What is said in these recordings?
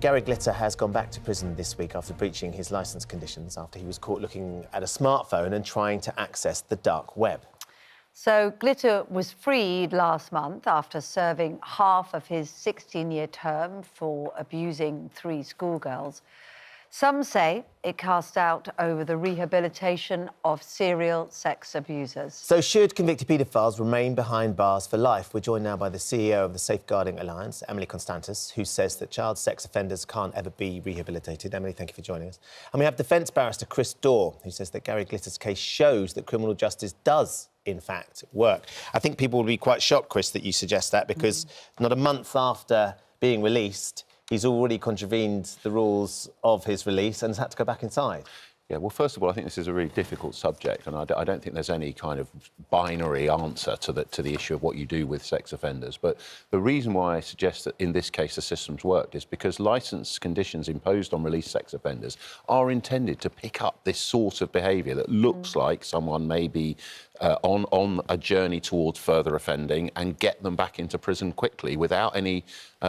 Gary Glitter has gone back to prison this week after breaching his licence conditions after he was caught looking at a smartphone and trying to access the dark web. So Glitter was freed last month after serving half of his 16-year term for abusing 3 schoolgirls. Some say it cast doubt over the rehabilitation of serial sex abusers. So should convicted paedophiles remain behind bars for life? We're joined now by the CEO of the Safeguarding Alliance, Emily Constantis, who says that child sex offenders can't ever be rehabilitated. Emily, thank you for joining us. And we have defence barrister Chris Dorr, who says that Gary Glitter's case shows that criminal justice does, in fact, work. I think people will be quite shocked, Chris, that you suggest that, because not a month after being released, he's already contravened the rules of his release and has had to go back inside. Yeah, well, first of all, I think this is a really difficult subject, and I don't think there's any kind of binary answer to the issue of what you do with sex offenders. But the reason why I suggest that in this case the system's worked is because licence conditions imposed on released sex offenders are intended to pick up this sort of behaviour that looks like someone may be on a journey towards further offending and get them back into prison quickly without any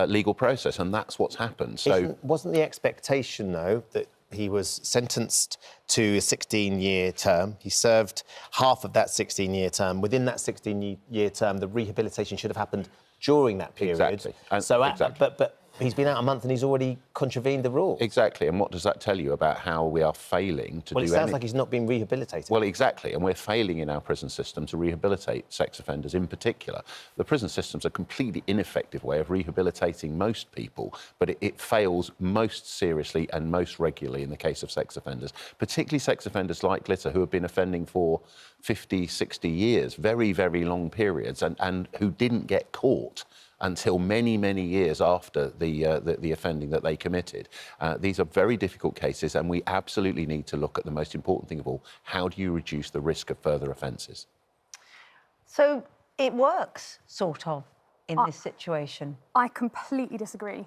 legal process, and that's what's happened. So, wasn't the expectation, though, that he was sentenced to a 16-year term? He served half of that 16-year term. Within that 16-year term, the rehabilitation should have happened during that period. Exactly. But he's been out a month and he's already contravened the rule. Exactly. And what does that tell you about how we are failing to do anything? Well, it sounds like he's not been rehabilitated. Well, exactly. And we're failing in our prison system to rehabilitate sex offenders in particular. The prison system's a completely ineffective way of rehabilitating most people, but it fails most seriously and most regularly in the case of sex offenders, particularly sex offenders like Glitter, who have been offending for 50, 60 years, very, very long periods, and who didn't get caught until many, many years after the offending that they committed. These are very difficult cases, and we absolutely need to look at the most important thing of all: how do you reduce the risk of further offences? So it works, sort of, in this situation. I completely disagree.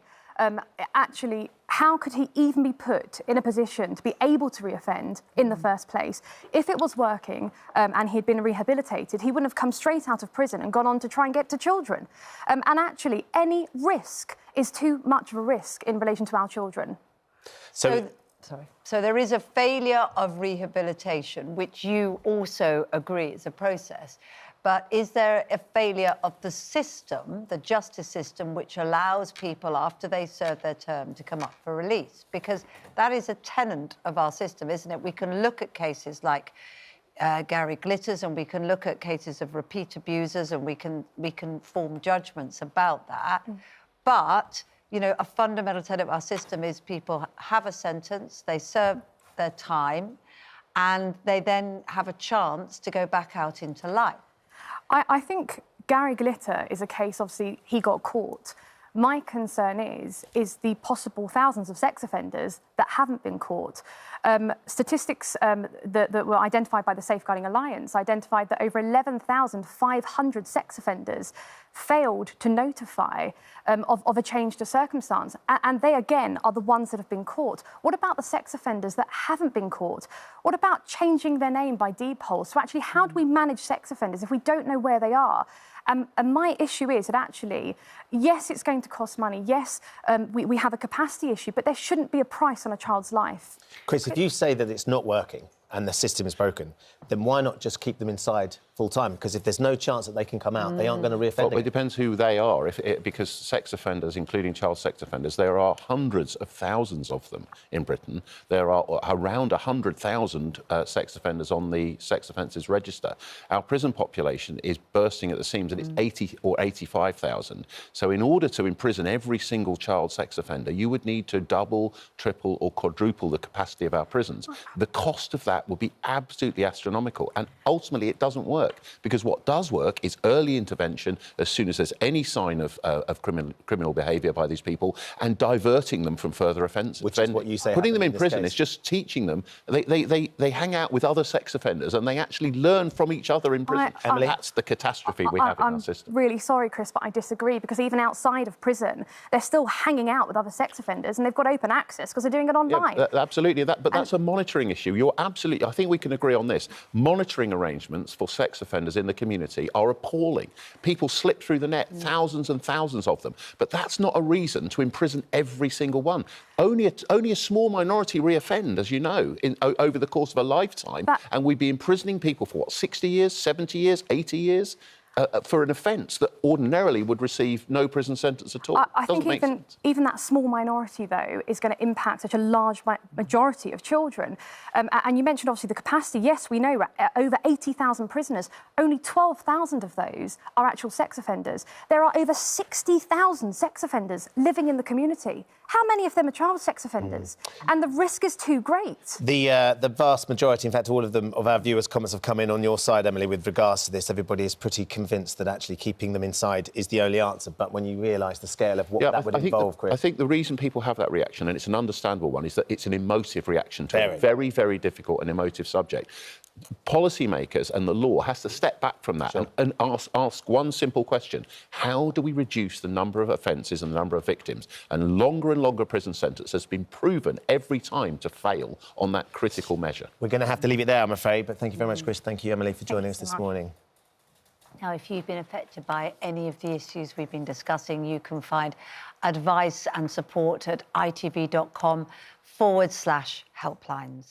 Actually, how could he even be put in a position to be able to reoffend in the first place? If it was working and he'd been rehabilitated, he wouldn't have come straight out of prison and gone on to try and get to children. And actually, any risk is too much of a risk in relation to our children. So there is a failure of rehabilitation, which you also agree is a process. But is there a failure of the system, the justice system, which allows people, after they serve their term, to come up for release? Because that is a tenet of our system, isn't it? We can look at cases like Gary Glitter's, and we can look at cases of repeat abusers, and we can form judgments about that. But, you know, a fundamental tenet of our system is people have a sentence, they serve their time, and they then have a chance to go back out into life. I think Gary Glitter is a case, obviously, he got caught. My concern is the possible thousands of sex offenders that haven't been caught. Statistics that were identified by the Safeguarding Alliance identified that over 11,500 sex offenders failed to notify of a change to circumstance. And they, again, are the ones that have been caught. What about the sex offenders that haven't been caught? What about changing their name by deed polls? So actually, how do we manage sex offenders if we don't know where they are? And my issue is that actually, yes, it's going to cost money. Yes, we have a capacity issue, but there shouldn't be a price on a child's life. Chris, if you say that it's not working and the system is broken, then why not just keep them inside full-time? Because if there's no chance that they can come out, they aren't going to reoffend. Well, it depends who they are. Because sex offenders, including child sex offenders, there are hundreds of thousands of them in Britain. There are around 100,000 sex offenders on the sex offences register. Our prison population is bursting at the seams, and it's 80 or 85,000. So in order to imprison every single child sex offender, you would need to double, triple or quadruple the capacity of our prisons. The cost of that would be absolutely astronomical, and ultimately it doesn't work, because what does work is early intervention as soon as there's any sign of criminal behaviour by these people, and diverting them from further offences. Which is what you say. Putting them in prison is just teaching them. They hang out with other sex offenders and they actually learn from each other in prison. Emily, that's the catastrophe we have in our system. I'm really sorry, Chris, but I disagree, because even outside of prison, they're still hanging out with other sex offenders, and they've got open access because they're doing it online. Yeah, absolutely. But that's a monitoring issue. You're absolutely... I think we can agree on this. Monitoring arrangements for sex sex offenders in the community are appalling. People slip through the net, thousands and thousands of them. But that's not a reason to imprison every single one. Only a small minority reoffend, as you know, over the course of a lifetime. And we'd be imprisoning people for, what, 60 years, 70 years, 80 years? For an offence that ordinarily would receive no prison sentence at all. I think even that small minority, though, is going to impact such a large majority of children. And you mentioned, obviously, the capacity. Yes, we know over 80,000 prisoners, only 12,000 of those are actual sex offenders. There are over 60,000 sex offenders living in the community. How many of them are child sex offenders? And the risk is too great. The vast majority, in fact, all of them, of our viewers' comments have come in on your side, Emily, with regards to this. Everybody is pretty convinced that actually keeping them inside is the only answer. But when you realise the scale of what that would involve, Chris... I think the reason people have that reaction, and it's an understandable one, is that it's an emotive reaction to a very, very difficult and emotive subject. Policymakers and the law has to step back from that and ask one simple question. How do we reduce the number of offences and the number of victims? And longer prison sentence has been proven every time to fail on that critical measure. We're going to have to leave it there, I'm afraid. But thank you very much, Chris. Thank you, Emily, for joining us this morning. Now, if you've been affected by any of the issues we've been discussing, you can find advice and support at itv.com/helplines.